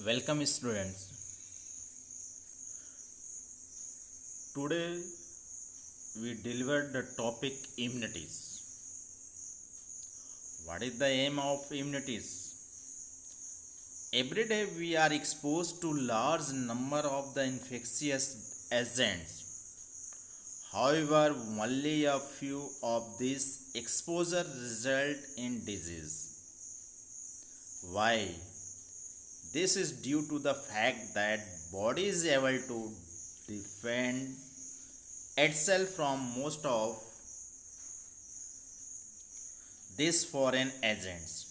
Welcome students. Today we delivered the topic immunities. What is the aim of immunities? Every day we are exposed to large number of the infectious agents. However, only a few of these exposure result in disease. Why? This is due to the fact that body is able to defend itself from most of these foreign agents.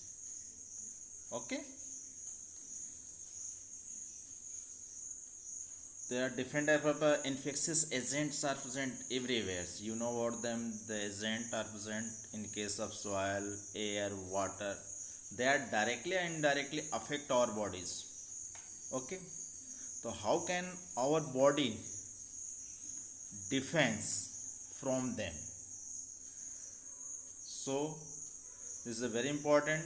Okay, there are different type of infectious agents are present everywhere. You know about them. The agent are present in case of soil, air, water. They are directly and indirectly affect our bodies. Okay, so how can our body defense from them? So this is a very important.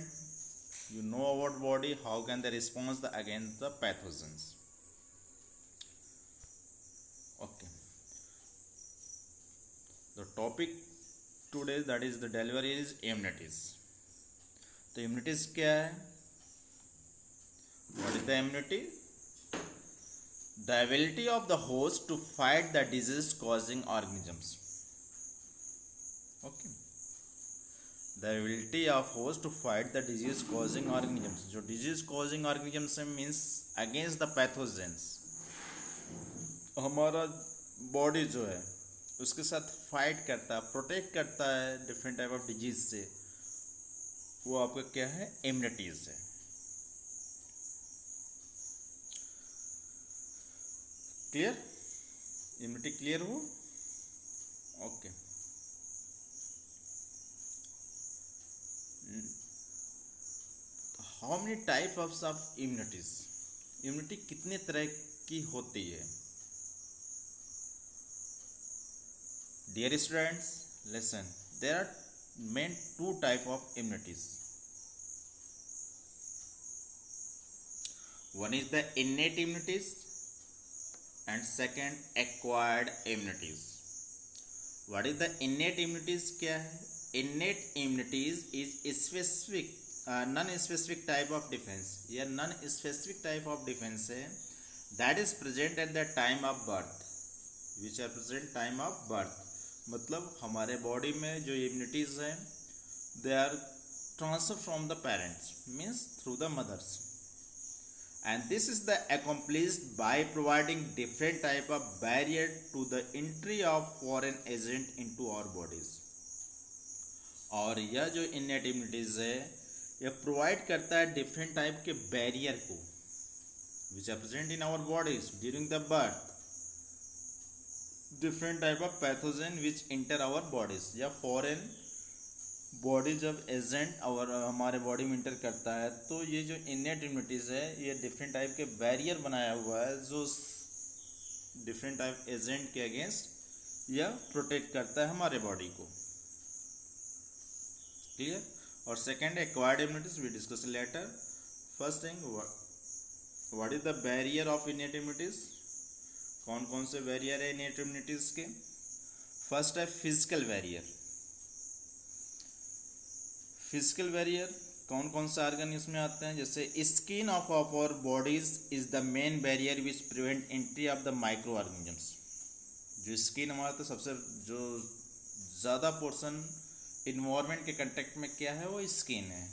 You know about body, how can they respond against the pathogens. Okay, the topic today, that is the delivery, is immunities. तो immunities क्या है? What is the immunity? The ability of the host to fight the disease causing organisms. Okay, the ability of host to fight the disease causing organisms. जो disease causing organisms means against the pathogens. हमारा body जो है उसके साथ fight करता है, protect करता है डिफरेंट टाइप ऑफ डिजीज से. वो आपका क्या है? इम्यूनिटीज है. क्लियर? इम्यूनिटी क्लियर हो? Okay. How many type of immunities? Immunity कितने तरह की होती है? Dear students, listen. There are main two type of immunities. One is the innate immunities and second acquired immunities. What is the innate immunities? क्या है? Innate immunities is specific non-specific type of defense. यह non-specific type of defense है that is present at the time of birth, which are present time of birth. मतलब हमारे body में जो immunities हैं they are transfer from the parents, means through the mothers, and this is the accomplished by providing different type of barrier to the entry of foreign agent into our bodies. और यह जो इनेट immunities है यह provide करता है different type के barrier को which are present in our bodies during the birth. Different type of pathogen which enter our bodies, या फॉरेन बॉडी जब एजेंट और हमारे बॉडी में इंटर करता है तो ये जो इनेट इम्यूनिटीज है ये डिफरेंट टाइप के बैरियर बनाया हुआ है जो डिफरेंट टाइप एजेंट के अगेंस्ट यह प्रोटेक्ट करता है हमारे बॉडी को. क्लियर? और second acquired immunities we discuss later. First thing, what is the barrier of innate immunities? कौन कौन से बैरियर है इनेट इम्यूनिटीज के? फर्स्ट है फिजिकल बैरियर. फिजिकल बैरियर कौन कौन से ऑर्गन इसमें आते हैं? जैसे skin of our bodies is the main barrier which prevent entry of the micro organisms. जो स्किन हमारा तो सबसे जो ज़्यादा पोर्शन इन्वायरमेंट के कंटेक्ट में क्या है वो स्किन है.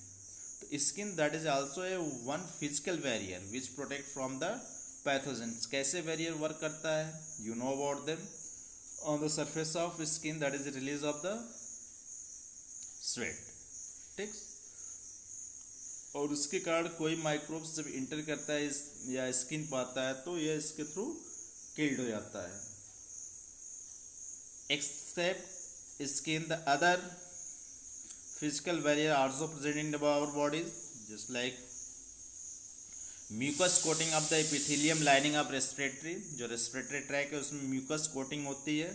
तो skin that is also a one physical barrier which protect from the pathogens. कैसे बैरियर वर्क करता है? You know about them. On the surface of skin that is release of the sweat. ठीक? और उसके कारण कोई माइक्रोब्स जब inter करता है या स्किन पाता है तो यह इसके थ्रू किल्ड हो जाता है. Except skin the other physical barrier also present in our bodies, just like mucus coating of the epithelium lining of respiratory. जो रेस्पिरेटरी ट्रैक है उसमें म्यूकस कोटिंग होती है.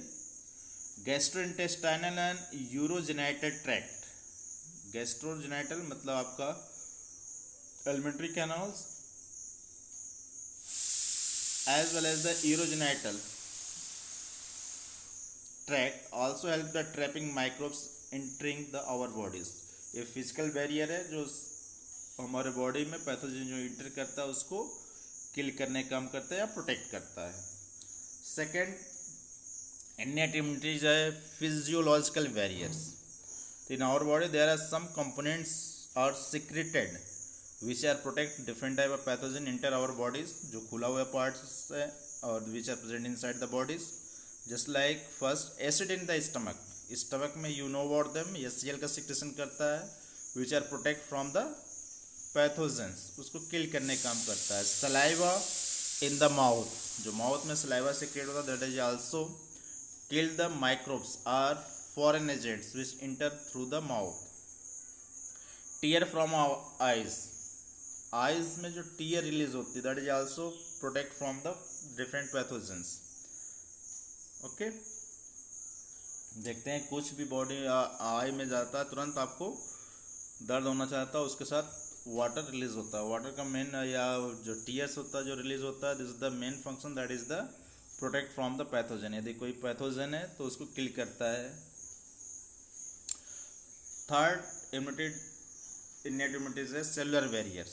Gastrointestinal and urogenital tract. Gastrogenital मतलब आपका alimentary canals as well as the urogenital tract also help the trapping microbes entering the our bodies. ये physical barrier है जो हमारे बॉडी में पैथोजन जो इंटर करता है उसको किल करने का काम करता है या प्रोटेक्ट करता है. Second, innate immunity is a physiological barriers. In our body there are some components are secreted which are protect different type of pathogen enter our bodies, जो खुला हुआ parts है और which are present inside the bodies. Just like first acid in the stomach. Stomach में you know about them, HCl का secretion करता है which are protect from the pathogens, उसको kill करने का काम करता है. Saliva in the mouth, जो mouth में saliva secrete होता है that is also kill the microbes or foreign agents which enter through the mouth. Tear from our eyes, eyes में जो tear release होती है that is also protect from the different pathogens. Okay, देखते हैं कुछ भी बॉडी आई में जाता है तुरंत आपको दर्द होना चाहता है, उसके साथ वाटर रिलीज होता है. वाटर का मेन या जो टीयर्स होता है जो रिलीज होता है, this is the main function that is the protect from the pathogen. यदि कोई पैथोजन है तो उसको किल करता है. Third, innate immunity is cellular barriers.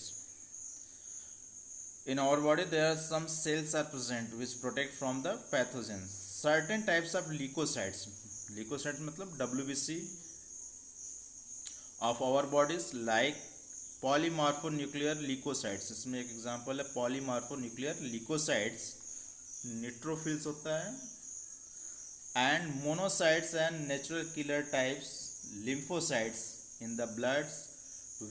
In our body there are some cells are present which protect from the pathogens. Certain types of leukocytes, leukocytes मतलब WBC of our bodies like polymorphonuclear leukocytes. इसमें एक example है polymorphonuclear leukocytes, neutrophils होता है. And monocytes and natural killer types lymphocytes in the bloods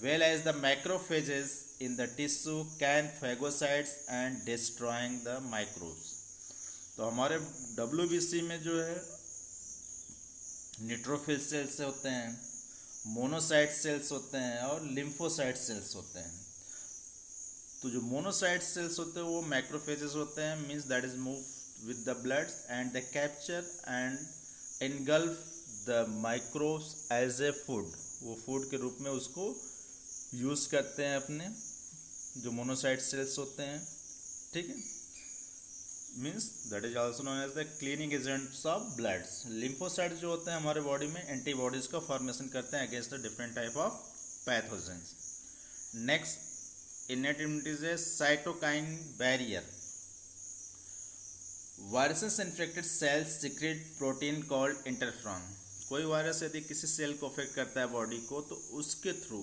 well as the macrophages in the tissue can phagocytes and destroying the microbes. तो हमारे WBC में जो है न्यूट्रोफिल सेल्स होते हैं, मोनोसाइट सेल्स होते हैं और लिम्फोसाइट सेल्स होते हैं. तो जो मोनोसाइट सेल्स होते हैं वो मैक्रोफेजेस होते हैं, means that is move with the blood and the capture and engulf the microbes as a food. वो फूड के रूप में उसको यूज़ करते हैं अपने जो मोनोसाइट सेल्स होते हैं. ठीक है, means that is also known as the cleaning agents of bloods. Lymphocytes जो होते हैं हमारे बॉडी में एंटीबॉडीज का फॉर्मेशन करते हैं against the different type of pathogens. Next, innate immunity is a cytokine barrier. Viruses infected cells secrete protein called interferon. कोई virus यदि किसी सेल को अफेक्ट करता है बॉडी को तो उसके थ्रू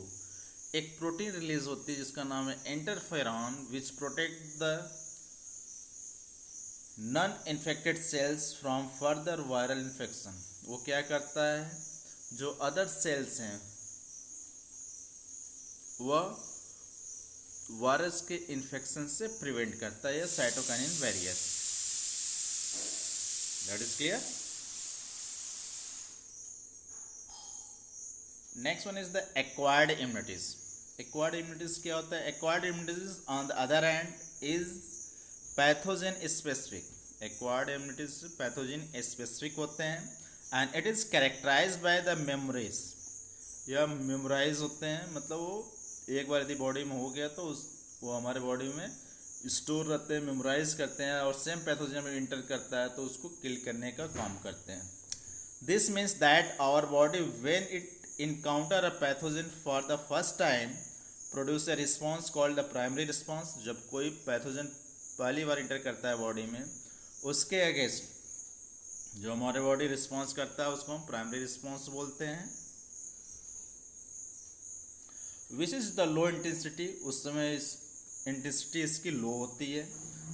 एक प्रोटीन रिलीज होती है जिसका नाम है interferon which protect the non infected cells from further viral infection. वो क्या करता है, जो अदर सेल्स हैं वह वायरस के इन्फेक्शन से प्रिवेंट करता है. Cytokinin barrier. That is clear. Next one is the acquired immunities. Acquired immunities क्या होता है? Acquired immunities on the other hand is pathogen specific. Acquired immunities pathogen specific होते हैं and it is characterised by the memories. यह memorise होते हैं, मतलब वो एक बार यदि बॉडी में हो गया तो वो हमारे बॉडी में स्टोर रहते हैं, मेमोराइज करते हैं और सेम पैथोजन में इंटर करता है तो उसको किल करने का काम करते हैं. This means that our body when it encounter a pathogen for the first time produce a response called the primary response. जब कोई पैथोजन पहली बार इंटर करता है बॉडी में, उसके अगेंस्ट जो हमारे बॉडी रिस्पॉन्स करता है उसको हम प्राइमरी रिस्पॉन्स बोलते हैं. Which is the low intensity, उस समय इस इंटेंसिटी इसकी लो होती है.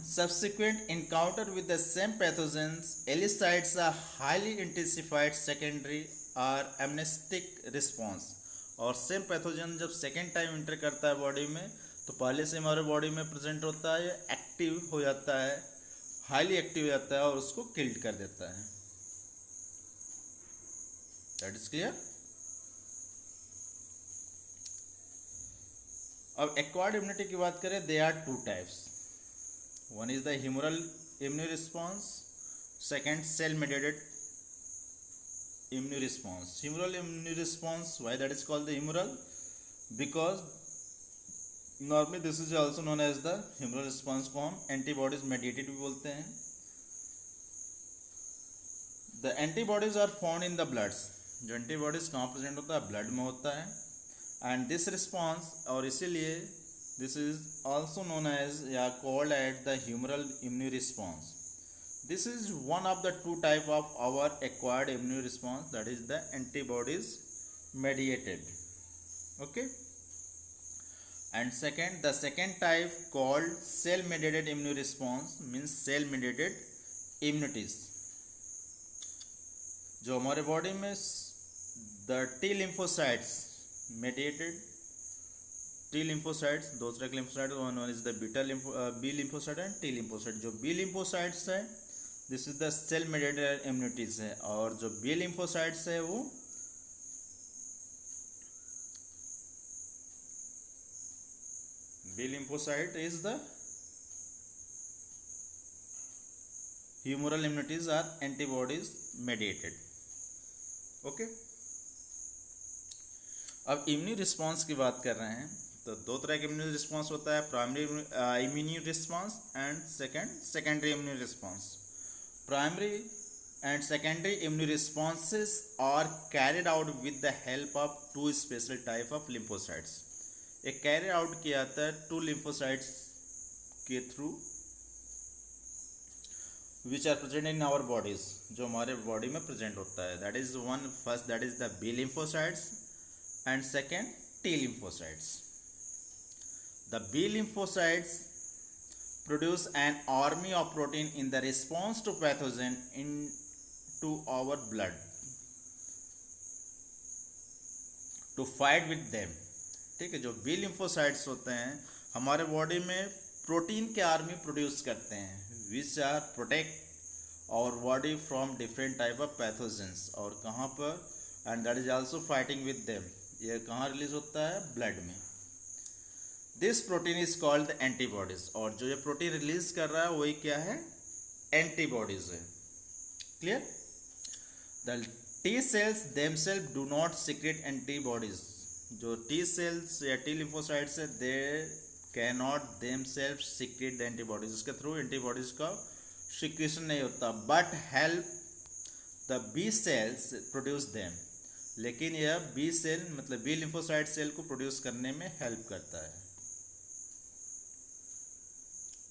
Subsequent encounter with the same pathogens elicits a highly intensified secondary or anamnestic response. और सेम पैथोजन जब सेकेंड टाइम इंटर करता है बॉडी में तो पहले से हमारे बॉडी में प्रेजेंट होता है, एक्टिव हो जाता है, हाईली एक्टिव हो जाता है और उसको किल्ड कर देता है. That is clear. अब एक्वायर्ड इम्यूनिटी की बात करें, they are two types. One is the humoral immune response, second cell mediated immune response. Humoral immune response, why that is called the humoral? Because normally this is also known as the humoral response को हम antibodies mediated भी बोलते हैं। The antibodies are found in the bloods, जो antibodies कहाँ present होता है, blood में होता है। एंड दिस रिस्पॉन्स, और इसीलिए this is also known as या called at the humoral immune response. This is one of the two type of our acquired immune response, that is the antibodies mediated. Okay. And the second type called cell mediated immune response means cell mediated immunities, जो हमारे body में the T lymphocytes mediated T lymphocytes, दो तरह के lymphocytes, one is the B lymphocyte and T lymphocyte। जो B lymphocytes है this is the cell mediated immunities है, और जो बी लिम्फोसाइट्स है वो B lymphocyte is the humoral immunities are antibodies mediated. Okay, अब इम्यून रिस्पॉन्स की बात कर रहे हैं तो दो तरह के इम्यून रिस्पॉन्स होता है, primary immune response and secondary immune response. Primary and secondary immune responses are carried out with the help of two special type of lymphocytes। ये carry out किया जाता है two lymphocytes के through which are present in our bodies, जो हमारे body में present होता है। that is one, first that is the B lymphocytes and second T lymphocytes। the B lymphocytes produce an army of protein in the response to pathogen into our blood to fight with them। ठीक है, जो B lymphocytes होते हैं हमारे body में protein के army produce करते हैं which are protect our body from different type of pathogens. और कहाँ पर, and that is also fighting with them. ये कहाँ रिलीज होता है, ब्लड में। This protein is called the antibodies, और जो ये प्रोटीन रिलीज कर रहा है वही क्या है, एंटीबॉडीज है। Clear. The T cells themself do not secrete antibodies. जो टी सेल्स या टी लिम्फोसाइट्स है they can not themself secrete the antibodies, इसके थ्रू एंटीबॉडीज का सीक्रेशन नहीं होता, but help the B cells produce them. लेकिन यह बी सेल मतलब बी लिम्फोसाइट सेल को प्रोड्यूस करने में हेल्प करता है।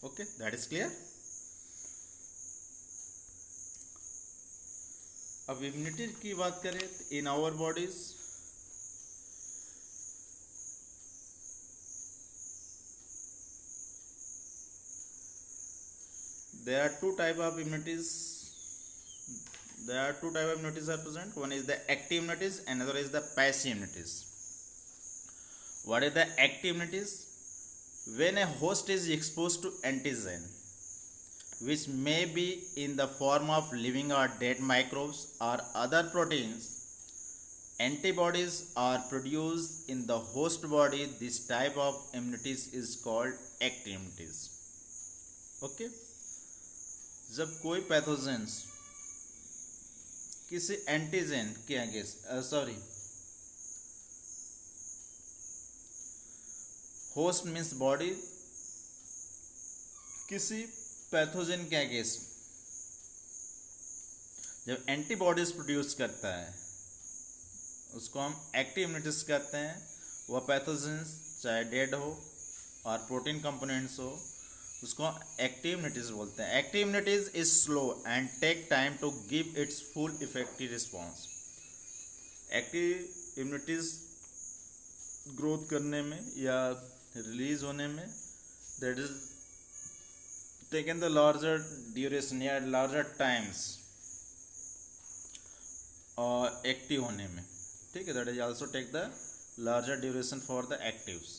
Okay, that is clear. अब इम्यूनिटी की बात करें in our bodies there are two type of immunities are present। one is the active immunities, another is the passive immunities। what is the active immunities? when a host is exposed to antigen which may be in the form of living or dead microbes or other proteins, antibodies are produced in the host body। this type of immunities is called active immunities। okay, जब कोई pathogens किसी antigen के against host means body किसी pathogen के against जब antibodies produce करता है उसको हम एक्टिव इम्यूनिटीज कहते हैं। वह पैथोजेंस चाहे डेड हो और प्रोटीन कंपोनेंट्स हो उसको एक्टिव इम्यूनिटीज बोलते हैं। Active immunities is slow and take time to give its full effective response. Active immunities growth करने में या रिलीज होने में that is taken the larger duration या लार्जर टाइम्स और एक्टिव होने में। ठीक है, that is also take the larger duration for the actives.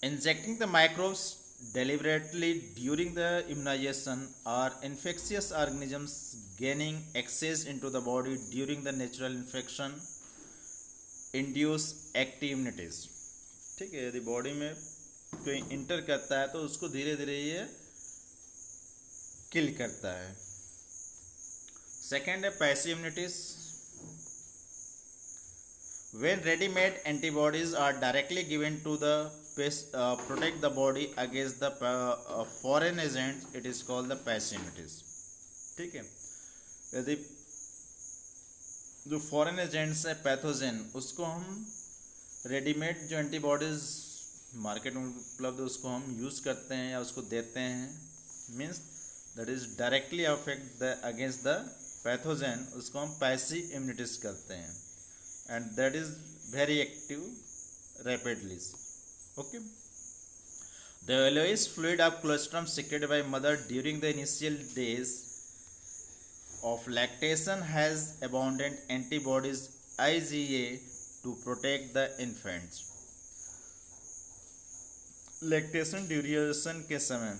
Injecting the microbes deliberately during the immunization or infectious organisms gaining access into the body during the natural infection induce active immunities। ठीक है, यदि body में कोई inter करता है तो उसको धीरे धीरे ये किल करता है। सेकेंड है passive immunities. When ready-made antibodies are directly given to the protect the body against the foreign agents, it is called the passive immunities. ठीक है, यदि जो फॉरेन एजेंट्स है पैथोजन, उसको हम रेडीमेड जो एंटीबॉडीज़ मार्केट में उपलब्ध है उसको हम यूज़ करते हैं या उसको देते हैं, means that is directly affect the against the pathogen, उसको हम पैसिव इम्यूनिटीज करते हैं, and that is very active rapidly. Okay. The yellowish fluid of colostrum secreted by mother during the initial days of lactation has abundant antibodies IgA to protect the infants. Lactation duration के समय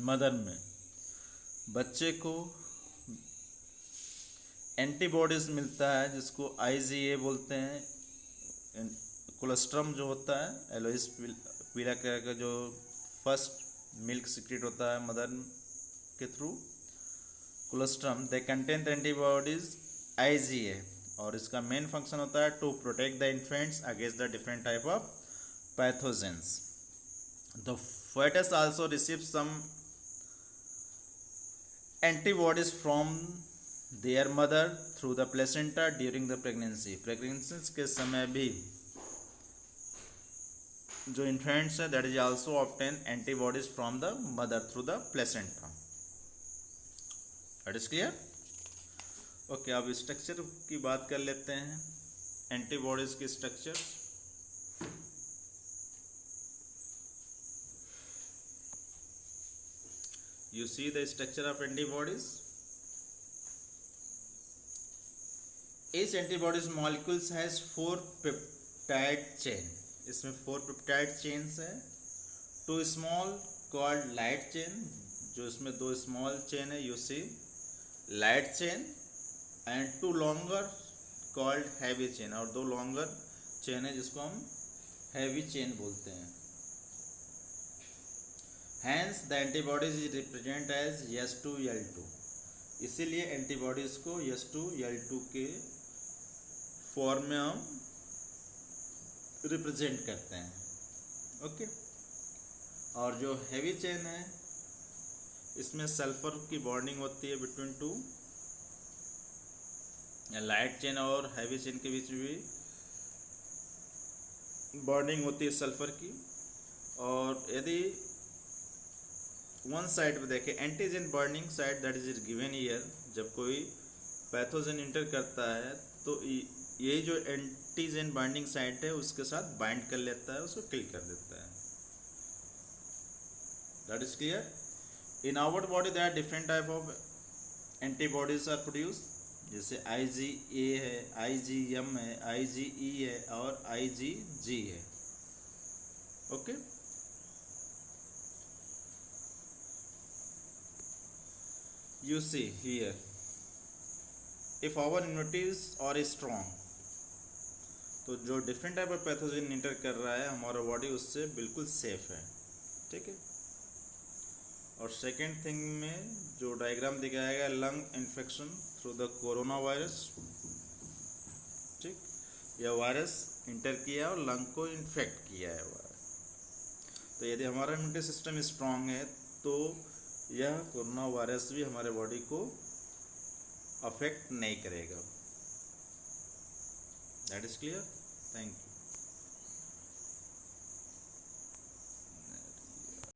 mother में बच्चे को antibodies मिलता है जिसको IgA बोलते हैं. कोलेस्ट्रम जो होता है एलोइस पीला कलर का जो फर्स्ट मिल्क सीक्रेट होता है मदर के through, colostrum they contain the antibodies IgA, और इसका मेन फंक्शन होता है to protect the infants against the different type of pathogens. The fetus also receives some antibodies from their mother through the placenta during the pregnancy. Pregnancy के समय भी जो infants है that is also obtain antibodies from the mother through the placenta. That is clear? Okay, अब structure की बात कर लेते हैं. एंटीबॉडीज की structure. You see the structure of antibodies. Each antibody's molecules has 4 peptide chain. इसमें 4 peptide chains है. 2 small called light chain, जो इसमें 2 small chain है, you see light chain, and 2 longer called heavy chain, और 2 longer chain है जिसको हम heavy chain बोलते हैं. Hence the antibodies is represent as S2L2. इसीलिए एंटीबॉडीज को S2L2 के फॉर्म में हम रिप्रेजेंट करते हैं. ओके. और जो हैवी चेन है इसमें सल्फर की बॉन्डिंग होती है बिटवीन टू. लाइट चेन और हैवी चेन के बीच भी बॉन्डिंग होती है सल्फर की. और यदि वन साइड पे देखें antigen bonding side that is given year, जब कोई पैथोजन इंटर करता है तो ये जो एंटीजन बॉन्डिंग साइट है उसके साथ बाइंड कर लेता है, उसको किल कर देता है. That is clear. In our body there are different type of antibodies are produce, जैसे IgA है, IgM है, IgE है और IgG है. Okay. You see here, if our immunities are strong, तो जो different type of pathogen inter कर रहा है हमारा बॉडी उससे बिल्कुल सेफ है. ठीक है. और सेकेंड थिंग में जो डायग्राम दिखाया गया lung infection through the corona virus. ठीक. यह वायरस इंटर किया और लंग को इन्फेक्ट किया है. तो यदि हमारा इम्यूनिटी सिस्टम स्ट्रांग है तो यह कोरोना वायरस भी हमारे बॉडी को अफेक्ट नहीं करेगा. That is clear. Thank you.